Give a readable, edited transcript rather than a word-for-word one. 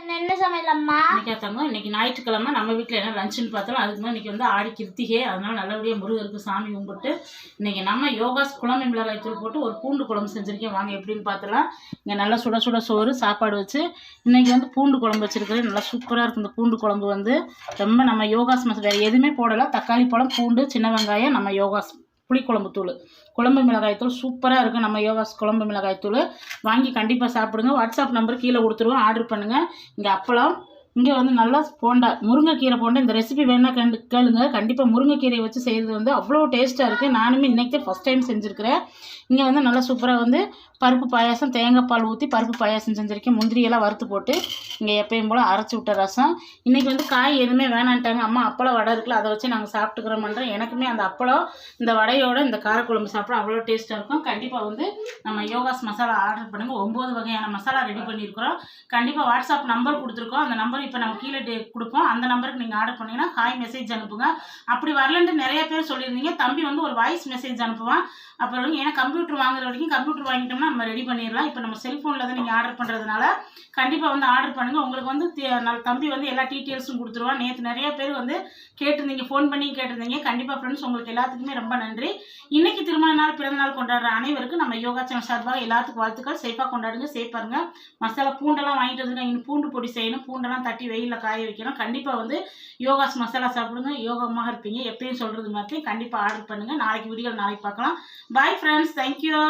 என்ன சமையல் அம்மா? இன்னைக்கு ஞாயிற்றுக்கிழமை நம்ம வீட்டில் என்ன லஞ்சுன்னு பார்த்தோம். அதுக்கு மேலே இன்னைக்கு வந்து ஆடி கிருத்திகை, அதனால நல்லபடியாக முருகருக்கு சாமி கும்பிட்டு இன்னைக்கு நம்ம யோகாஸ் குழம்பு மிளகாய் தூள் போட்டு ஒரு பூண்டு குழம்பு செஞ்சுருக்கேன். வாங்க எப்படின்னு பார்த்தலாம். இங்கே நல்லா சுட சுட சோறு சாப்பாடு வச்சு இன்னைக்கு வந்து பூண்டு குழம்பு வச்சுருக்கிறேன். நல்லா சூப்பராக இருக்குது. இந்த பூண்டு குழம்பு வந்து ரொம்ப நம்ம யோகாஸ் வேறு எதுவுமே போடலை. தக்காளி பழம், பூண்டு, சின்ன வெங்காயம், நம்ம யோகாஸ் புளிக்குழம்பு தூள், குழம்பு மிளகாய் தூள் சூப்பராக இருக்குது. நம்ம யோகாஸ் குழம்பு மிளகாய் தூள் வாங்கி கண்டிப்பாக சாப்பிடுங்க. வாட்ஸ்அப் நம்பர் கீழே கொடுத்துருவோம், ஆர்டர் பண்ணுங்கள். இங்கே அப்பளம், இங்கே வந்து நல்லா போண்டா, முருங்கைக்கீரை போண்டா. இந்த ரெசிபி வேணால் கேளுங்க. கண்டிப்பாக முருங்கைக்கீரையை வச்சு செய்கிறது வந்து அவ்வளோ டேஸ்ட்டாக இருக்குது. நானுமே இன்றைக்கி தான் ஃபஸ்ட் டைம் செஞ்சுருக்கிறேன். இங்கே வந்து நல்லா சூப்பராக வந்து பருப்பு பாயாசம், தேங்காய் பால் ஊற்றி பருப்பு பாயாசம் செஞ்சுருக்கேன். முந்திரியெல்லாம் வறுத்து போட்டு இங்கே எப்பயும் போல் அரைச்சி விட்ட ரசம். இன்றைக்கி வந்து காய் எதுவுமே வேணான்ட்டாங்க. அம்மா அப்பளம் வடை இருக்குல்ல, அதை வச்சு நாங்கள் சாப்பிட்டுக்கிறோம்ன்றேன். எனக்குமே அந்த அப்பளம் இந்த வடையோட இந்த காரக்குழம்பு சாப்பிட அவ்வளோ டேஸ்ட்டாக இருக்கும். கண்டிப்பாக வந்து நம்ம யோகாஸ் மசாலா ஆர்டர் பண்ணுங்கள். 9 வகையான மசாலா ரெடி பண்ணியிருக்கிறோம். கண்டிப்பாக வாட்ஸ்அப் நம்பர் கொடுத்துருக்கோம். அந்த நம்பர் இப்போ நம்ம கீழே கொடுப்போம். அந்த நம்பருக்கு நீங்கள் ஆர்டர் பண்ணிங்கன்னா ஹாய் மெசேஜ் அனுப்புங்க. அப்படி வரலன்ட்டு நிறைய பேர் சொல்லியிருந்தீங்க. தம்பி வந்து ஒரு வாய்ஸ் மெசேஜ் அனுப்புவான். அப்புறம் ஏன்னா கம்ப்யூட்டர் வாங்குற வரைக்கும் கம்ப்யூட்டர் வாங்கிட்டோம்னா நம்ம ரெடி பண்ணிடலாம். இப்போ நம்ம செல்ஃபோனில் தான் நீங்கள் ஆர்டர் பண்ணுறதுனால கண்டிப்பாக வந்து ஆர்டர் பண்ணுங்கள். உங்களுக்கு வந்து தம்பி வந்து எல்லா டீட்டெயில்ஸும் கொடுத்துருவான். நேற்று நிறைய பேர் வந்து கேட்டிருந்தீங்க, ஃபோன் பண்ணி கேட்டிருந்தீங்க. கண்டிப்பாக ஃப்ரெண்ட்ஸ் உங்களுக்கு எல்லாத்துக்குமே ரொம்ப நன்றி. இன்றைக்கி திருமண நாள், பிறந்த நாள் கொண்டாடுற அனைவருக்கும் நம்ம யோகா சேனல் சார்பாக எல்லாத்துக்கும் வாழ்த்துக்கள். சேஃபாக கொண்டாடுங்க, சேஃப் பாருங்க. மசாலா பூண்டெல்லாம் வாங்கிட்டு வந்துருங்க. இன்னும் பூண்டு பொடி செய்யணும். பூண்டெல்லாம் தட்டி வெயிலில் காய வைக்கணும். கண்டிப்பாக வந்து யோகாஸ் மசாலா சாப்பிடுங்க. யோகமாக இருப்பீங்க. எப்பயும் சொல்கிறது மாதிரி கண்டிப்பாக ஆர்டர் பண்ணுங்கள். நாளைக்கு வீடியோ நாளைக்கு பார்க்கலாம். Bye friends, thank you.